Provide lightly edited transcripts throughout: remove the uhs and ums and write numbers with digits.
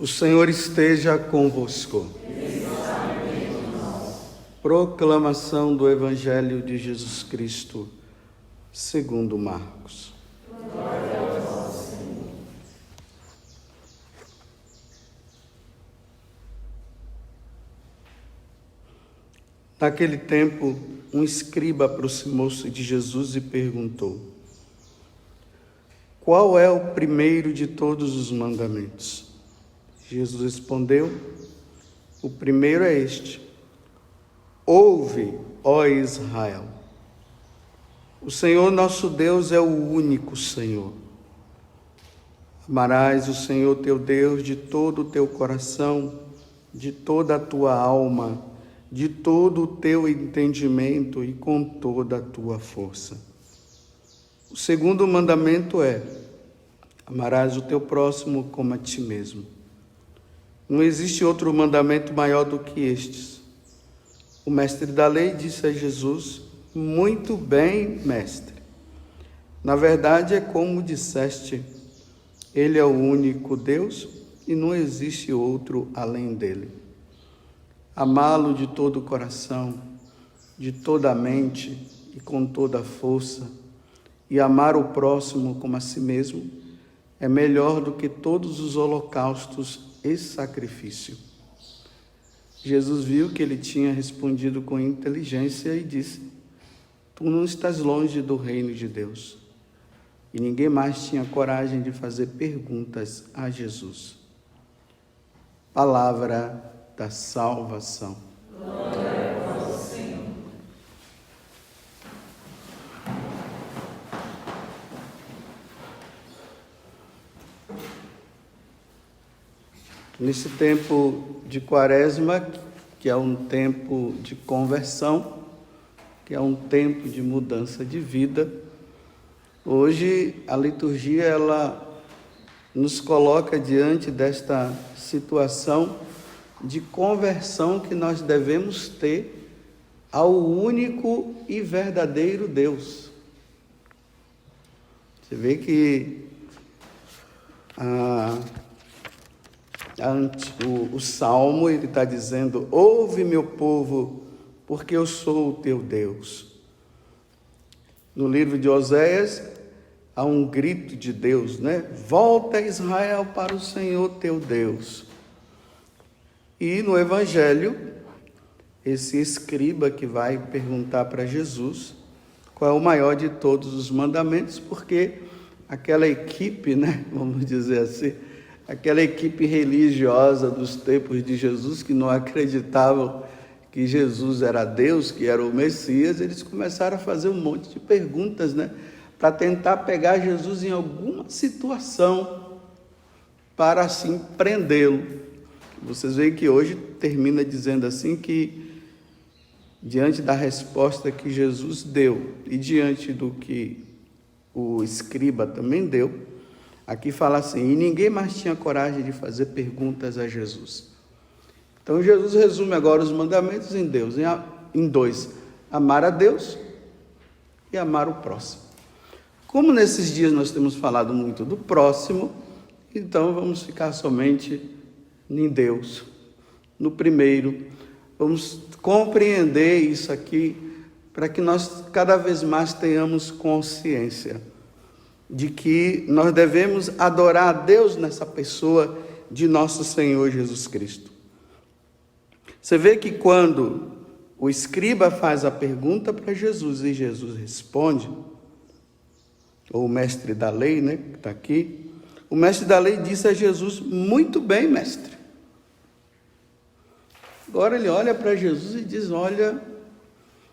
O Senhor esteja convosco. Proclamação do Evangelho de Jesus Cristo, segundo Marcos. Glória a vós, Senhor. Naquele tempo, um escriba aproximou-se de Jesus e perguntou: qual é o primeiro de todos os mandamentos? Jesus respondeu: o primeiro é este: ouve, ó Israel, o Senhor nosso Deus é o único Senhor. Amarás o Senhor teu Deus de todo o teu coração, de toda a tua alma, de todo o teu entendimento e com toda a tua força. O segundo mandamento é: amarás o teu próximo como a ti mesmo. Não existe outro mandamento maior do que estes. O mestre da lei disse a Jesus: muito bem, mestre. Na verdade, é como disseste, ele é o único Deus e não existe outro além dele. Amá-lo de todo o coração, de toda a mente e com toda a força, e amar o próximo como a si mesmo, é melhor do que todos os holocaustos e sacrifício. Jesus viu que ele tinha respondido com inteligência e disse: tu não estás longe do reino de Deus. E ninguém mais tinha coragem de fazer perguntas a Jesus. Palavra da salvação. Glória a vós, Senhor. Nesse tempo de Quaresma, que é um tempo de conversão, que é um tempo de mudança de vida, hoje a liturgia ela nos coloca diante desta situação de conversão que nós devemos ter ao único e verdadeiro Deus. Você vê que o Salmo ele está dizendo: ouve meu povo, porque eu sou o teu Deus. No livro de Oséias há um grito de Deus, né? Volta, Israel, para o Senhor teu Deus. E no Evangelho, esse escriba que vai perguntar para Jesus qual é o maior de todos os mandamentos, porque aquela equipe, né, vamos dizer assim, aquela equipe religiosa dos tempos de Jesus, que não acreditavam que Jesus era Deus, que era o Messias, eles começaram a fazer um monte de perguntas, né, para tentar pegar Jesus em alguma situação, para assim prendê-lo. Vocês veem que hoje termina dizendo assim que, diante da resposta que Jesus deu e diante do que o escriba também deu, aqui fala assim: e ninguém mais tinha coragem de fazer perguntas a Jesus. Então Jesus resume agora os mandamentos em dois: amar a Deus e amar o próximo. Como nesses dias nós temos falado muito do próximo, então vamos ficar somente em Deus, no primeiro. Vamos compreender isso aqui para que nós cada vez mais tenhamos consciência de que nós devemos adorar a Deus nessa pessoa de nosso Senhor Jesus Cristo. Você vê que quando o escriba faz a pergunta para Jesus e Jesus responde, ou o mestre da lei, né, que está aqui, o mestre da lei disse a Jesus: muito bem, mestre. Agora ele olha para Jesus e diz: olha,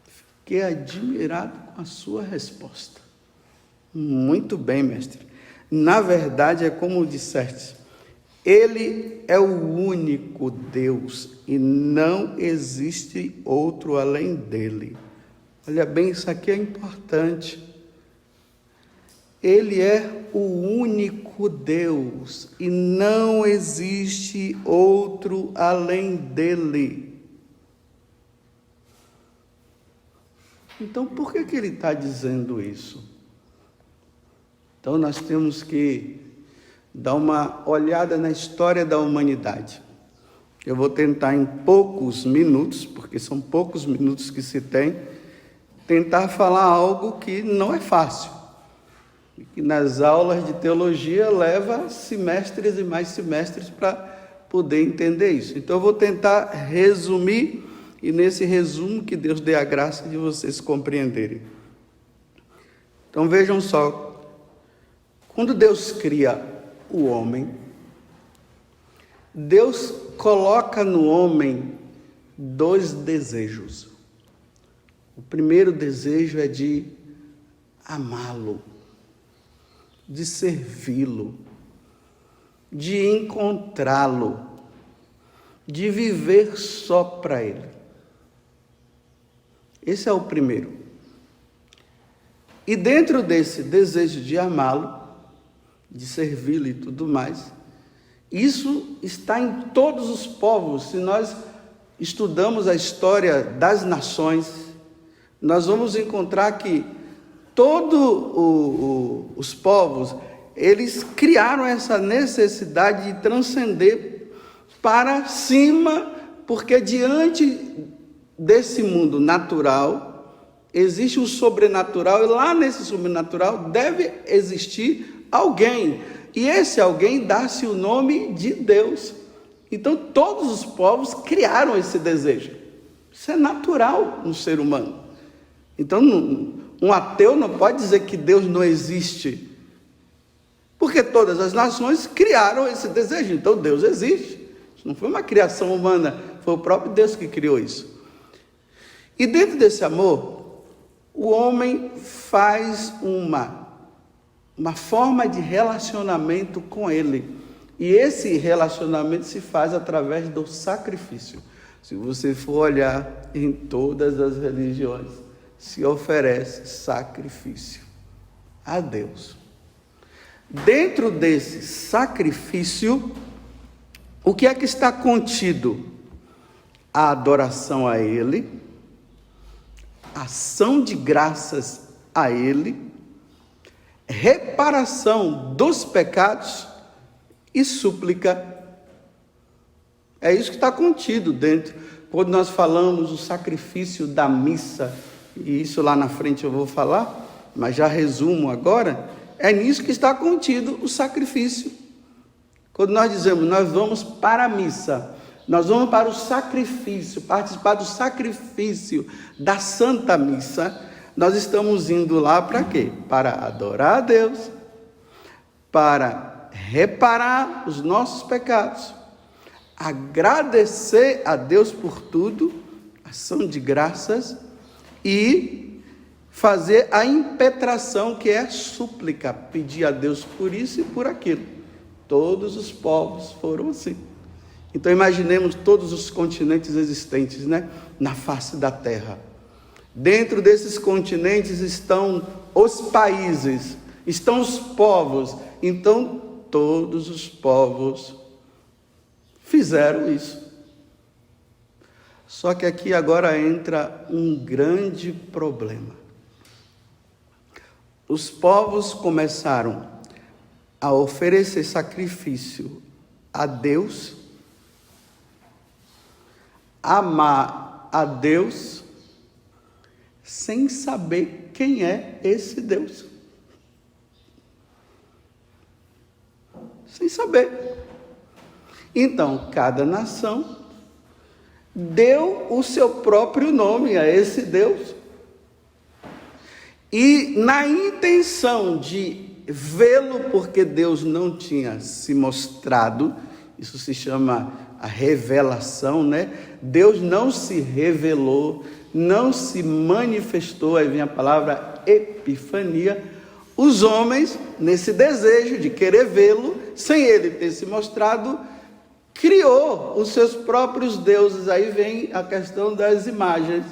fiquei admirado com a sua resposta. Muito bem, mestre. Na verdade, é como disseste, ele é o único Deus e não existe outro além dele. Olha bem, isso aqui é importante. Ele é o único Deus e não existe outro além dele. Então, por que ele está dizendo isso? Então, nós temos que dar uma olhada na história da humanidade. Eu vou tentar em poucos minutos, porque são poucos minutos que se tem, tentar falar algo que não é fácil. E que nas aulas de teologia leva semestres e mais semestres para poder entender isso. Então eu vou tentar resumir, e nesse resumo que Deus dê a graça de vocês compreenderem. Então vejam só, quando Deus cria o homem, Deus coloca no homem 2 desejos. O primeiro desejo é de amá-lo, de servi-lo, de encontrá-lo, de viver só para ele. Esse é o primeiro. E dentro desse desejo de amá-lo, de servi-lo e tudo mais, isso está em todos os povos. Se nós estudamos a história das nações, nós vamos encontrar que todos os povos, eles criaram essa necessidade de transcender para cima, porque diante desse mundo natural, existe o sobrenatural, e lá nesse sobrenatural deve existir alguém, e esse alguém dá-se o nome de Deus. Então todos os povos criaram esse desejo. Isso é natural no ser humano. Então um ateu não pode dizer que Deus não existe, porque todas as nações criaram esse desejo. Então Deus existe. Isso não foi uma criação humana, foi o próprio Deus que criou isso. E dentro desse amor, o homem faz uma forma de relacionamento com ele. E esse relacionamento se faz através do sacrifício. Se você for olhar em todas as religiões, se oferece sacrifício a Deus. Dentro desse sacrifício, o que é que está contido? A adoração a Ele, ação de graças a Ele, reparação dos pecados e súplica. É isso que está contido dentro. Quando nós falamos o sacrifício da missa, e isso lá na frente eu vou falar, mas já resumo agora, é nisso que está contido o sacrifício. Quando nós dizemos, nós vamos para a missa, nós vamos para o sacrifício, participar do sacrifício da Santa Missa, nós estamos indo lá para quê? Para adorar a Deus, para reparar os nossos pecados, agradecer a Deus por tudo, ação de graças, e fazer a impetração, que é a súplica, pedir a Deus por isso e por aquilo. Todos os povos foram assim. Então imaginemos todos os continentes existentes, na face da terra. Dentro desses continentes estão os países, estão os povos. Então todos os povos fizeram isso. Só que aqui agora entra um grande problema. Os povos começaram a oferecer sacrifício a Deus, amar a Deus, sem saber quem é esse Deus. Sem saber. Então, cada nação deu o seu próprio nome a esse Deus. E na intenção de vê-lo, porque Deus não tinha se mostrado, isso se chama a revelação, Deus não se revelou, não se manifestou, aí vem a palavra epifania. Os homens, nesse desejo de querer vê-lo, sem ele ter se mostrado, criou os seus próprios deuses. Aí vem a questão das imagens.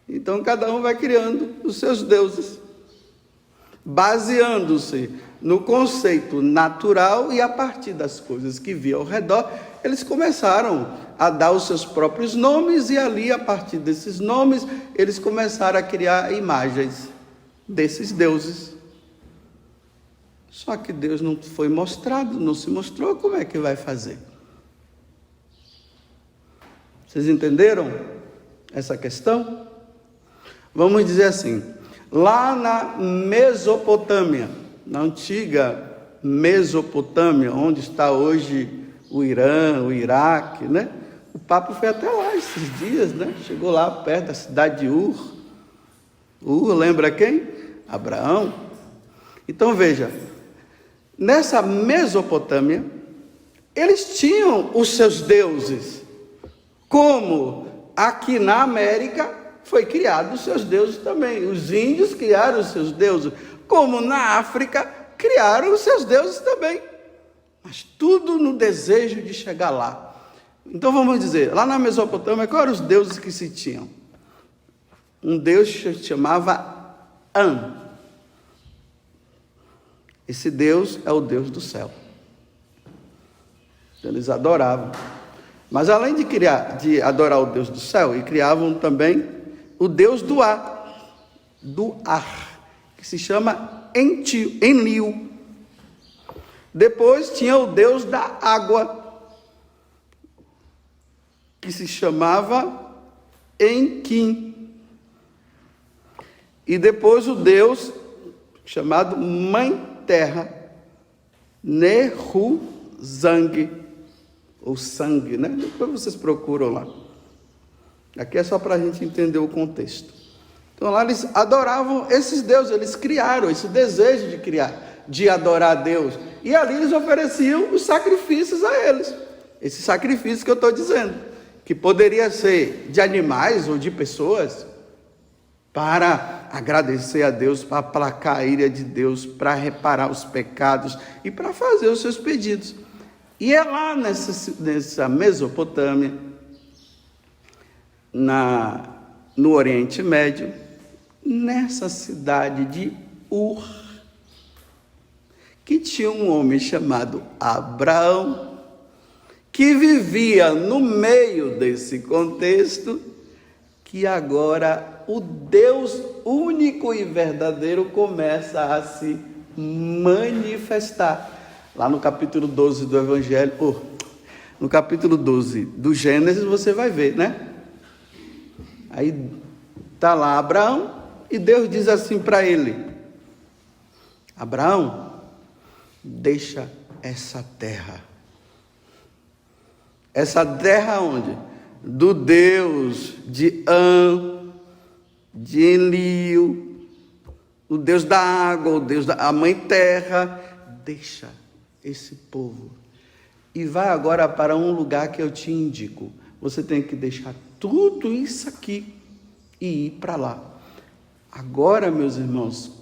Então cada um vai criando os seus deuses, baseando-se no conceito natural, e a partir das coisas que via ao redor, eles começaram a dar os seus próprios nomes, e ali, a partir desses nomes, eles começaram a criar imagens desses deuses. Só que Deus não foi mostrado, não se mostrou, como é que vai fazer? Vocês entenderam essa questão? Vamos dizer assim, lá na Mesopotâmia, na antiga Mesopotâmia, onde está hoje o Irã, o Iraque, né? O Papa foi até lá esses dias, né? Chegou lá perto da cidade de Ur. Ur, lembra quem? Abraão. Então veja, nessa Mesopotâmia, eles tinham os seus deuses, como aqui na América foi criado os seus deuses também. Os índios criaram os seus deuses, como na África criaram os seus deuses também. Mas tudo no desejo de chegar lá. Então vamos dizer, lá na Mesopotâmia, quais eram os deuses que se tinham? Um deus se chamava An. Esse Deus é o Deus do céu. Eles adoravam. Mas além de adorar o Deus do céu, e criavam também o Deus do ar, que se chama Enlil. Depois tinha o Deus da água, que se chamava Enkim. E depois o Deus chamado Mãe Terra, Nehuzang, ou sangue, né? Depois vocês procuram lá. Aqui é só para a gente entender o contexto. Então lá eles adoravam esses deuses, eles criaram esse desejo de criar, de adorar a Deus. E ali eles ofereciam os sacrifícios a eles. Esse sacrifício que eu estou dizendo, que poderia ser de animais ou de pessoas, para agradecer a Deus, para aplacar a ira de Deus, para reparar os pecados e para fazer os seus pedidos. E é lá nessa Mesopotâmia, no Oriente Médio, nessa cidade de Ur, que tinha um homem chamado Abraão, que vivia no meio desse contexto, que agora o Deus único e verdadeiro começa a se manifestar. Lá no capítulo 12 do Evangelho, no capítulo 12 do Gênesis, você vai ver, né? Aí está lá Abraão, e Deus diz assim para ele: Abraão, deixa essa terra. Essa terra onde? Do Deus de An, de Enlil, o Deus da água, o Deus da Mãe Terra. Deixa esse povo e vai agora para um lugar que eu te indico. Você tem que deixar tudo isso aqui e ir para lá. Agora, meus irmãos,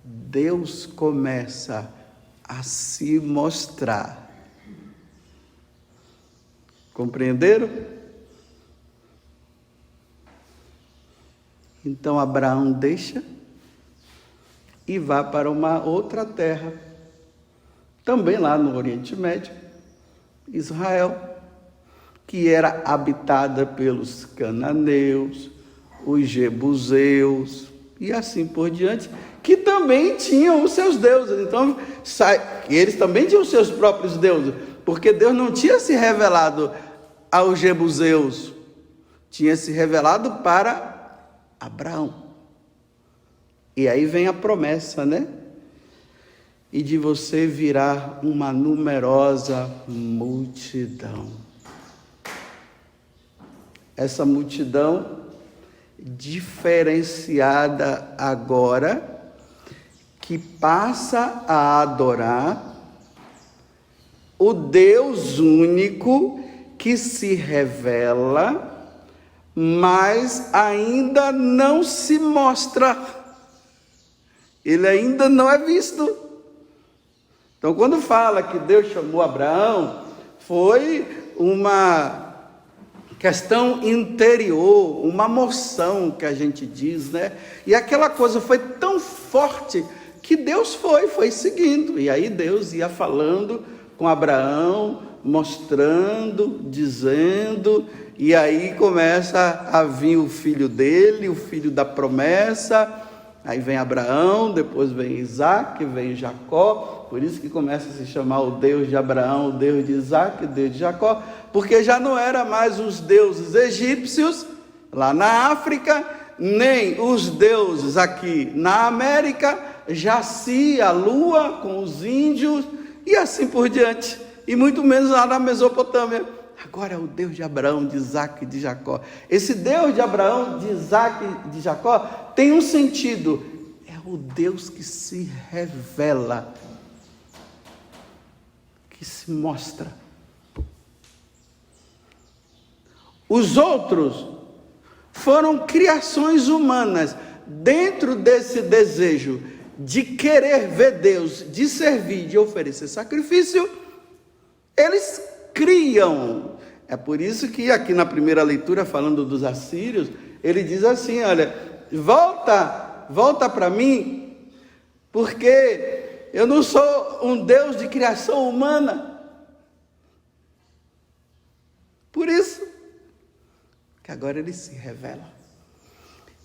Deus começa a se mostrar. Compreenderam? Então Abraão deixa e vai para uma outra terra, também lá no Oriente Médio, Israel, que era habitada pelos cananeus, os jebuseus e assim por diante, que também tinham os seus deuses. Então, eles também tinham os seus próprios deuses, porque Deus não tinha se revelado aos jebuseus, tinha se revelado para Abraão. E aí vem a promessa, né? E de você virá uma numerosa multidão. Essa multidão diferenciada agora, que passa a adorar o Deus único que se revela, mas ainda não se mostra. Ele ainda não é visto. Então, quando fala que Deus chamou Abraão, foi uma questão interior, uma moção que a gente diz, né? E aquela coisa foi tão forte que Deus foi seguindo. E aí Deus ia falando com Abraão, mostrando, dizendo, e aí começa a vir o filho dele, o filho da promessa, Aí vem Abraão, depois vem Isaac, vem Jacó, por isso que começa a se chamar o Deus de Abraão, o Deus de Isaac, o Deus de Jacó, porque já não era mais os deuses egípcios, lá na África, nem os deuses aqui na América, Jaci, a lua com os índios, e assim por diante, e muito menos lá na Mesopotâmia. Agora é o Deus de Abraão, de Isaac e de Jacó. Esse Deus de Abraão, de Isaac e de Jacó tem um sentido. É o Deus que se revela, que se mostra. Os outros foram criações humanas dentro desse desejo de querer ver Deus, de servir, de oferecer sacrifício. Eles criam. É por isso que aqui na primeira leitura, falando dos assírios, ele diz assim, olha, volta para mim, porque eu não sou um Deus de criação humana. Por isso que agora ele se revela.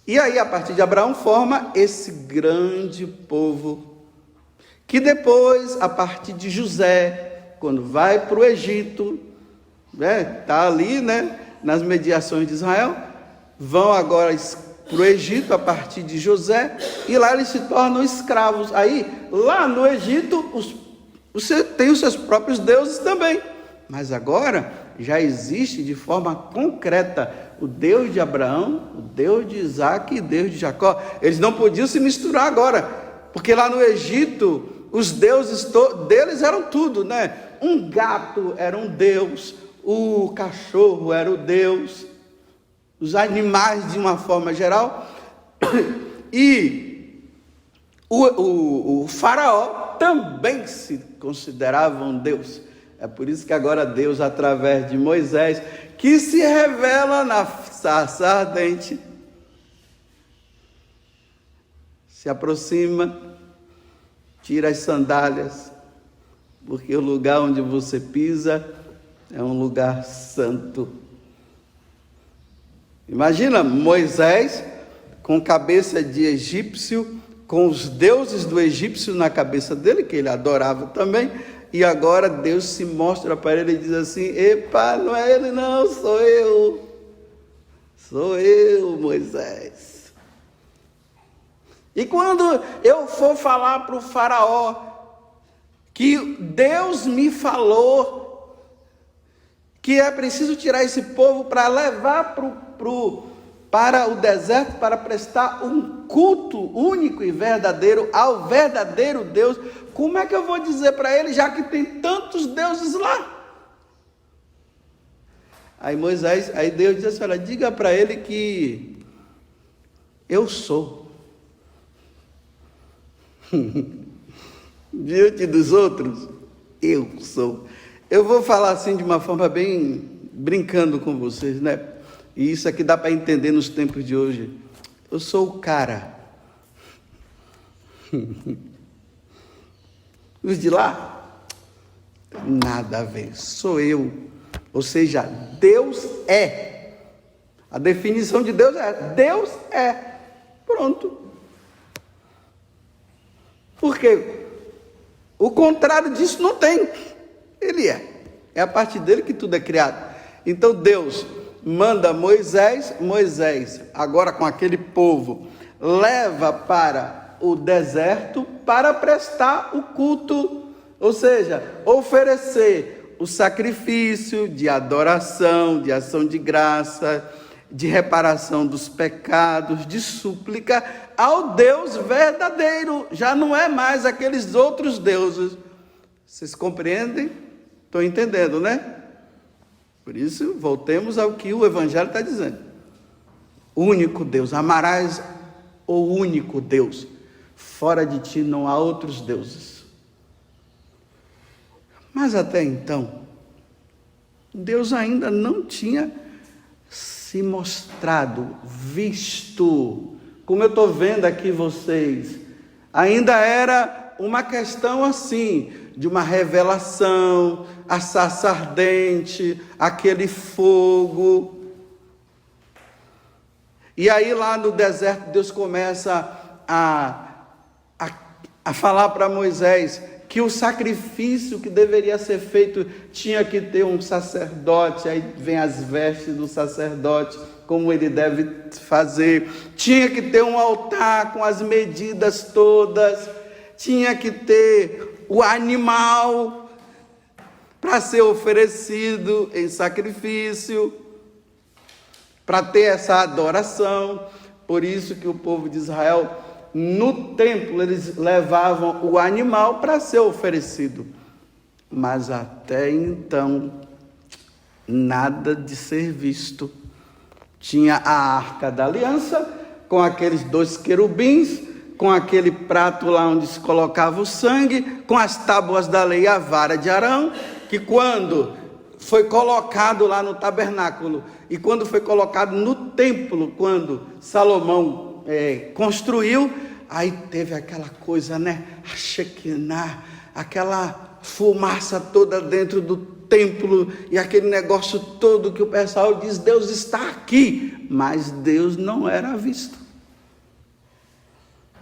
E aí, a partir de Abraão, forma esse grande povo, que depois, a partir de José, quando vai para o Egito, está ali, nas mediações de Israel, vão agora para o Egito a partir de José, e lá eles se tornam escravos. Aí, lá no Egito, você tem os seus próprios deuses também, mas agora já existe de forma concreta o Deus de Abraão, o Deus de Isaac e o Deus de Jacó. Eles não podiam se misturar agora, porque lá no Egito, os deuses deles eram tudo, Um gato era um deus, o cachorro era o deus, os animais de uma forma geral, e o faraó também se considerava um deus. É por isso que agora Deus, através de Moisés, que se revela na sarça ardente, se aproxima, tira as sandálias, porque o lugar onde você pisa é um lugar santo. Imagina Moisés com cabeça de egípcio, com os deuses do egípcio na cabeça dele, que ele adorava também, e agora Deus se mostra para ele e diz assim: epa, não é ele não, sou eu, Moisés. E quando eu for falar para o faraó que Deus me falou que é preciso tirar esse povo para levar para o deserto, para prestar um culto único e verdadeiro ao verdadeiro Deus, como é que eu vou dizer para ele, já que tem tantos deuses lá? Aí Deus diz assim: olha, diga para ele que eu sou. Diante dos outros, eu sou. Eu vou falar assim de uma forma bem brincando com vocês, E isso aqui dá para entender nos tempos de hoje. Eu sou o cara. Os de lá, nada a ver, sou eu. Ou seja, Deus é. A definição de Deus é: Deus é. Pronto. Por quê? O contrário disso não tem. Ele é. É a partir dele que tudo é criado. Então Deus manda Moisés, agora com aquele povo, leva para o deserto para prestar o culto, ou seja, oferecer o sacrifício de adoração, de ação de graça, de reparação dos pecados, de súplica ao Deus verdadeiro. Já não é mais aqueles outros deuses. Vocês compreendem? Estão entendendo, Por isso, voltemos ao que o Evangelho está dizendo. O único Deus, amarás o único Deus. Fora de ti não há outros deuses. Mas até então, Deus ainda não tinha se mostrado, visto. Como eu estou vendo aqui vocês, ainda era uma questão assim, de uma revelação, a sarça ardente, aquele fogo. E aí lá no deserto Deus começa a falar para Moisés que o sacrifício que deveria ser feito tinha que ter um sacerdote, aí vem as vestes do sacerdote, como ele deve fazer, tinha que ter um altar com as medidas todas, tinha que ter o animal para ser oferecido em sacrifício, para ter essa adoração. Por isso que o povo de Israel, no templo, eles levavam o animal para ser oferecido. Mas até então, nada de ser visto. Tinha a Arca da Aliança, com aqueles 2 querubins, com aquele prato lá onde se colocava o sangue, com as tábuas da lei e a vara de Arão, que quando foi colocado lá no tabernáculo, e quando foi colocado no templo, quando Salomão construiu, aí teve aquela coisa, a Shekinah, aquela fumaça toda dentro do templo, e aquele negócio todo que o pessoal diz, Deus está aqui, mas Deus não era visto.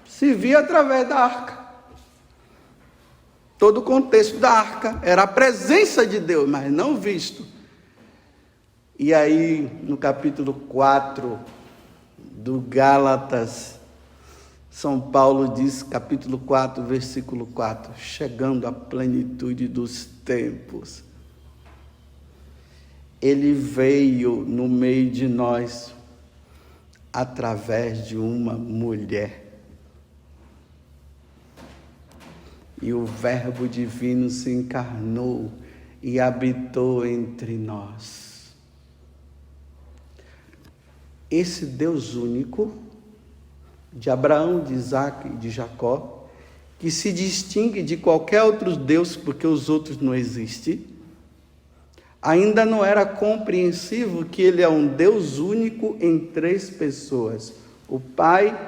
Se via através da arca. Todo o contexto da arca era a presença de Deus, mas não visto. E aí, no capítulo 4 do Gálatas, São Paulo diz, capítulo 4, versículo 4, chegando à plenitude dos tempos, ele veio no meio de nós através de uma mulher. E o Verbo divino se encarnou e habitou entre nós. Esse Deus único, de Abraão, de Isaac e de Jacó, que se distingue de qualquer outro Deus, porque os outros não existem, ainda não era compreensivo que ele é um Deus único em 3 pessoas, o Pai,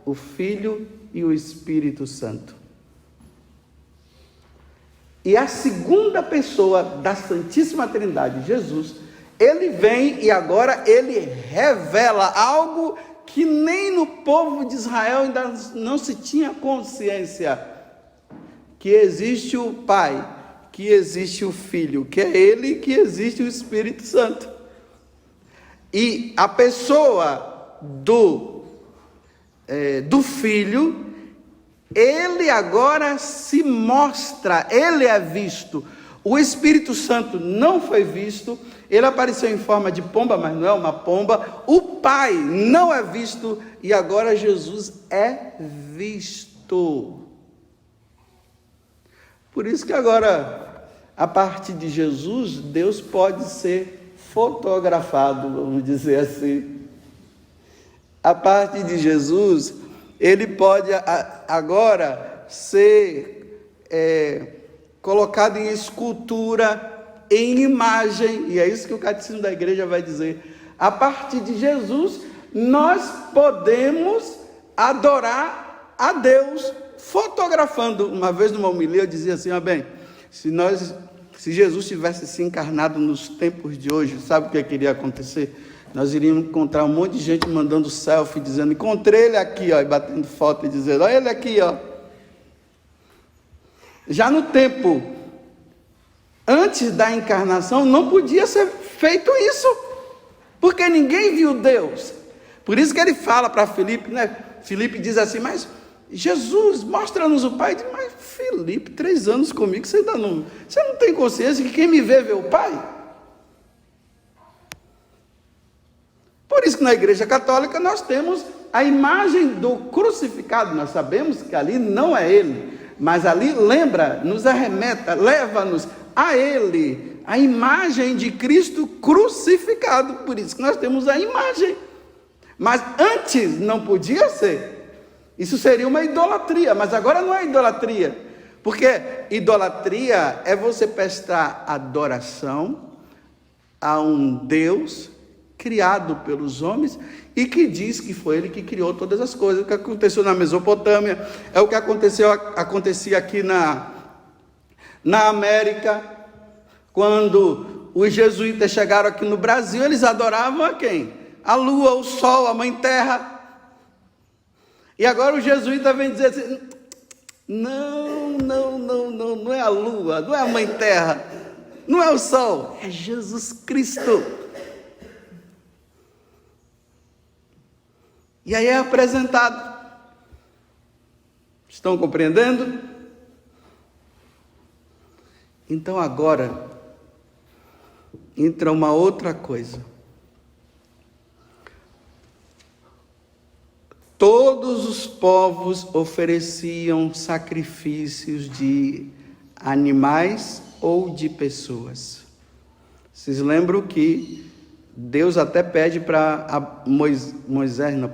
o Filho e o Espírito Santo. E a segunda pessoa da Santíssima Trindade, Jesus, ele vem e agora ele revela algo que nem no povo de Israel ainda não se tinha consciência, que existe o Pai, que existe o Filho, que é ele, que existe o Espírito Santo. E a pessoa do Filho, ele agora se mostra, ele é visto. O Espírito Santo não foi visto, ele apareceu em forma de pomba, mas não é uma pomba. O Pai não é visto e agora Jesus é visto. Por isso que agora, a partir de Jesus, Deus pode ser fotografado, vamos dizer assim. A partir de Jesus, ele pode agora ser colocado em escultura, em imagem, e é isso que o Catecismo da Igreja vai dizer. A partir de Jesus, nós podemos adorar a Deus fotografando. Uma vez numa homilia eu dizia assim, se Jesus tivesse se encarnado nos tempos de hoje, sabe o que iria acontecer? Nós iríamos encontrar um monte de gente mandando selfie, dizendo, encontrei ele aqui, e batendo foto e dizendo, olha ele aqui, Já no tempo, antes da encarnação, não podia ser feito isso, porque ninguém viu Deus. Por isso que ele fala para Filipe, Filipe diz assim, mas Jesus, mostra-nos o Pai. Diz, mas Filipe, 3 anos comigo, você não tem consciência que quem me vê o Pai? Por isso que na Igreja Católica nós temos a imagem do crucificado. Nós sabemos que ali não é ele, mas ali nos arremeta, leva-nos a ele, a imagem de Cristo crucificado. Por isso que nós temos a imagem. Mas antes não podia ser. Isso seria uma idolatria, mas agora não é idolatria. Porque idolatria é você prestar adoração a um Deus criado pelos homens e que diz que foi ele que criou todas as coisas. O que aconteceu na Mesopotâmia é o que acontecia aqui na América. Quando os jesuítas chegaram aqui no Brasil, eles adoravam a quem? A lua, o sol, a mãe terra. E agora o jesuíta vem dizer assim, não é a lua, não é a mãe terra, não é o sol, é Jesus Cristo. E aí é apresentado. Estão compreendendo? Então agora entra uma outra coisa. Todos os povos ofereciam sacrifícios de animais ou de pessoas. Vocês lembram que Deus até pede para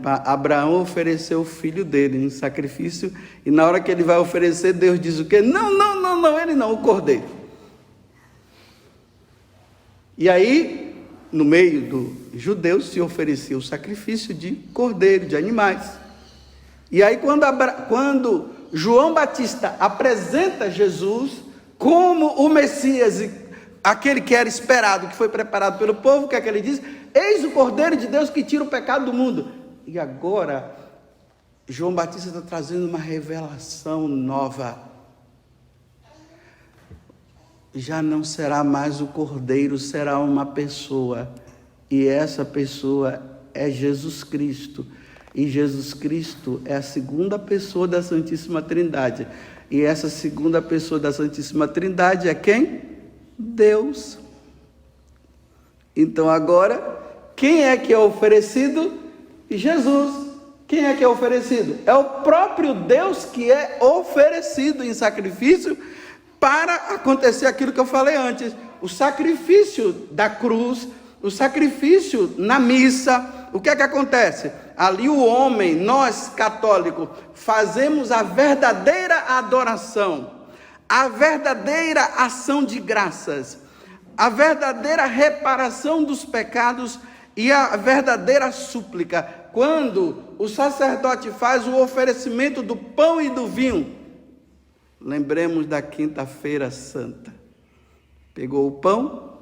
para Abraão oferecer o filho dele em sacrifício, e na hora que ele vai oferecer, Deus diz o quê? Não, ele não, o cordeiro. E aí, no meio dos judeus, se oferecia o sacrifício de cordeiro, de animais. E aí, quando João Batista apresenta Jesus como o Messias, aquele que era esperado, que foi preparado pelo povo, o que é que ele diz? Eis o Cordeiro de Deus que tira o pecado do mundo. E agora, João Batista está trazendo uma revelação nova. Já não será mais o Cordeiro, será uma pessoa. E essa pessoa é Jesus Cristo. E Jesus Cristo é a segunda pessoa da Santíssima Trindade. E essa segunda pessoa da Santíssima Trindade é quem? Deus. Então agora, quem é que é oferecido? Jesus. Quem é que é oferecido? É o próprio Deus que é oferecido em sacrifício para acontecer aquilo que eu falei antes. O sacrifício da cruz, o sacrifício na missa. O que é que acontece? Ali o homem, nós católicos, fazemos a verdadeira adoração, a verdadeira ação de graças, a verdadeira reparação dos pecados e a verdadeira súplica. Quando o sacerdote faz o oferecimento do pão e do vinho, lembremos da quinta-feira santa. Pegou o pão,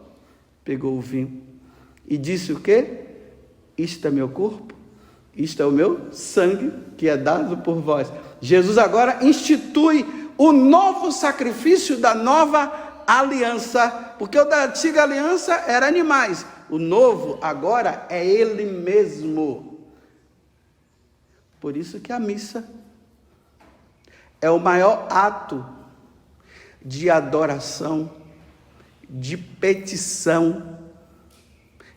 pegou o vinho e disse o quê? Isto é meu corpo, isto é o meu sangue que é dado por vós. Jesus agora institui o novo sacrifício da nova aliança, porque o da antiga aliança era animais, o novo agora é ele mesmo. Por isso que a missa é o maior ato de adoração, de petição,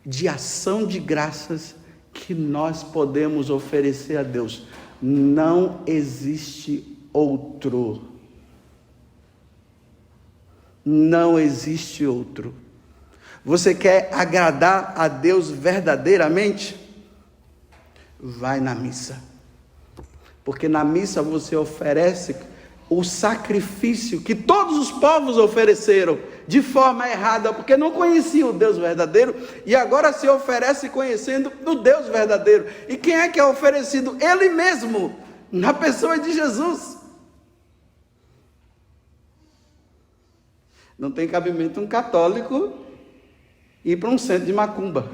de ação de graças que nós podemos oferecer a Deus. Não existe outro. Não existe outro. Você quer agradar a Deus verdadeiramente? Vai na missa. Porque na missa você oferece o sacrifício que todos os povos ofereceram de forma errada, porque não conheciam o Deus verdadeiro, e agora se oferece conhecendo o Deus verdadeiro. E quem é que é oferecido? Ele mesmo, na pessoa de Jesus. Não tem cabimento um católico ir para um centro de macumba,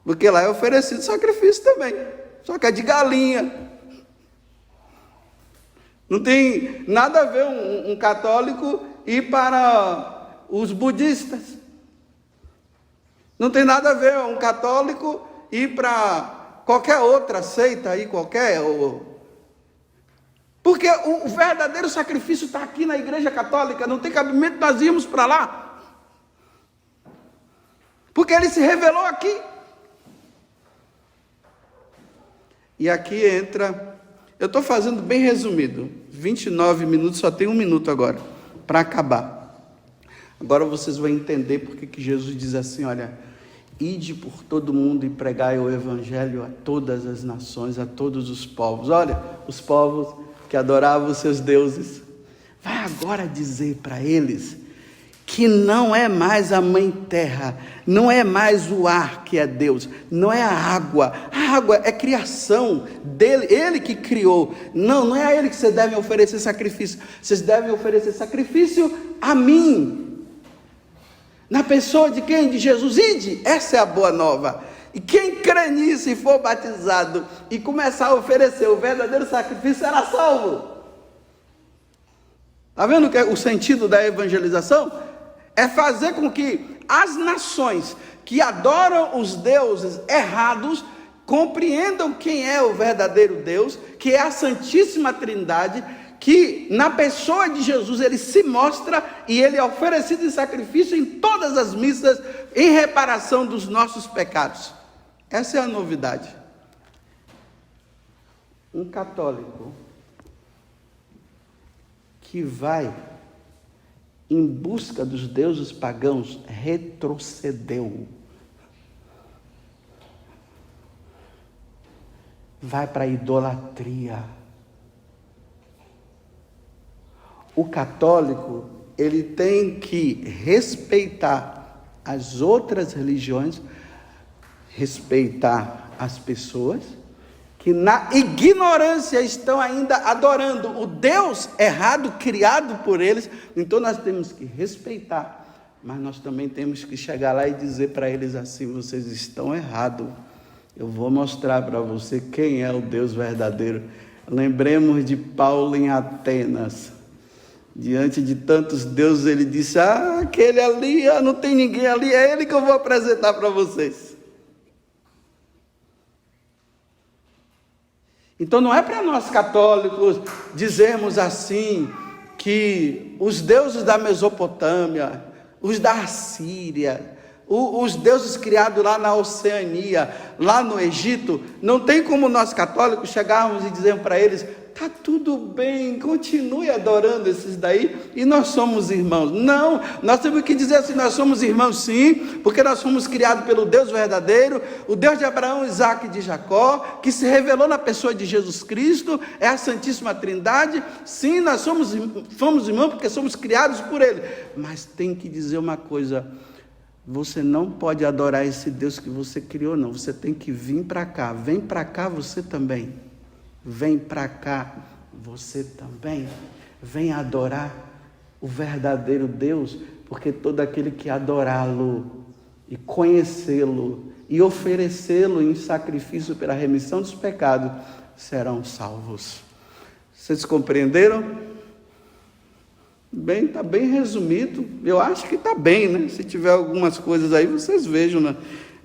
porque lá é oferecido sacrifício também, só que é de galinha. Não tem nada a ver um católico ir para os budistas. Não tem nada a ver um católico ir para qualquer outra seita aí, porque o verdadeiro sacrifício está aqui na Igreja Católica. Não tem cabimento nós irmos para lá, porque ele se revelou aqui. E aqui entra, eu estou fazendo bem resumido, 29 minutos, só tem 1 minuto agora para acabar. Agora vocês vão entender porque que Jesus diz assim, olha, ide por todo mundo e pregai o evangelho a todas as nações, a todos os povos. Olha, os povos que adoravam os seus deuses, vai agora dizer para eles que não é mais a mãe terra, não é mais o ar que é Deus, não é a água é criação dele, ele que criou. Não é a ele que vocês devem oferecer sacrifício, vocês devem oferecer sacrifício a mim, na pessoa de quem? De Jesus. Ide, essa é a boa nova. E quem crê nisso e for batizado e começar a oferecer o verdadeiro sacrifício será salvo. Está vendo que o sentido da evangelização? É fazer com que as nações que adoram os deuses errados compreendam quem é o verdadeiro Deus, que é a Santíssima Trindade, que na pessoa de Jesus ele se mostra e ele é oferecido em sacrifício em todas as missas em reparação dos nossos pecados. Essa é a novidade. Um católico que vai em busca dos deuses pagãos retrocedeu. Vai para a idolatria. O católico, ele tem que respeitar as outras religiões, respeitar as pessoas que na ignorância estão ainda adorando o Deus errado criado por eles. Então nós temos que respeitar, mas nós também temos que chegar lá e dizer para eles assim: vocês estão errados, eu vou mostrar para você quem é o Deus verdadeiro. Lembremos de Paulo em Atenas, diante de tantos deuses, ele disse: aquele ali, não tem ninguém ali, é ele que eu vou apresentar para vocês. Então não é para nós católicos dizermos assim, que os deuses da Mesopotâmia, os da Assíria, os deuses criados lá na Oceania, lá no Egito, não tem como nós católicos chegarmos e dizermos para eles: está tudo bem, continue adorando esses daí e nós somos irmãos. Não, nós temos que dizer assim: nós somos irmãos sim, porque nós fomos criados pelo Deus verdadeiro, o Deus de Abraão, Isaac e de Jacó, que se revelou na pessoa de Jesus Cristo, é a Santíssima Trindade. Sim, nós somos irmãos porque somos criados por Ele, mas tem que dizer uma coisa: você não pode adorar esse Deus que você criou, não. Você tem que vir para cá. Vem para cá você também. Vem para cá você também. Vem adorar o verdadeiro Deus, porque todo aquele que adorá-lo e conhecê-lo e oferecê-lo em sacrifício pela remissão dos pecados serão salvos. Vocês compreenderam? Bem, está bem resumido. Eu acho que está bem, né? Se tiver algumas coisas aí, vocês vejam, né?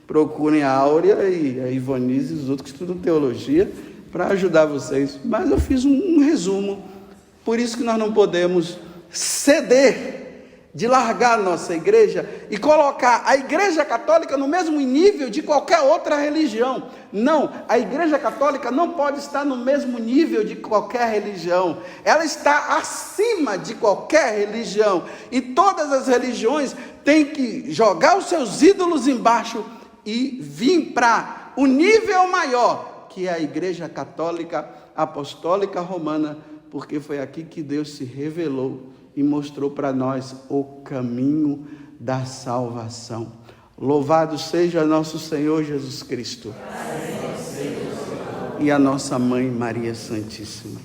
Procurem a Áurea e a Ivonise e os outros que estudam teologia para ajudar vocês. Mas eu fiz um resumo. Por isso que nós não podemos ceder de largar a nossa igreja e colocar a igreja católica no mesmo nível de qualquer outra religião. Não, a igreja católica não pode estar no mesmo nível de qualquer religião. Ela está acima de qualquer religião. E todas as religiões têm que jogar os seus ídolos embaixo e vir para o nível maior, que é a igreja católica apostólica romana, porque foi aqui que Deus se revelou e mostrou para nós o caminho da salvação. Louvado seja nosso Senhor Jesus Cristo e a nossa Mãe Maria Santíssima.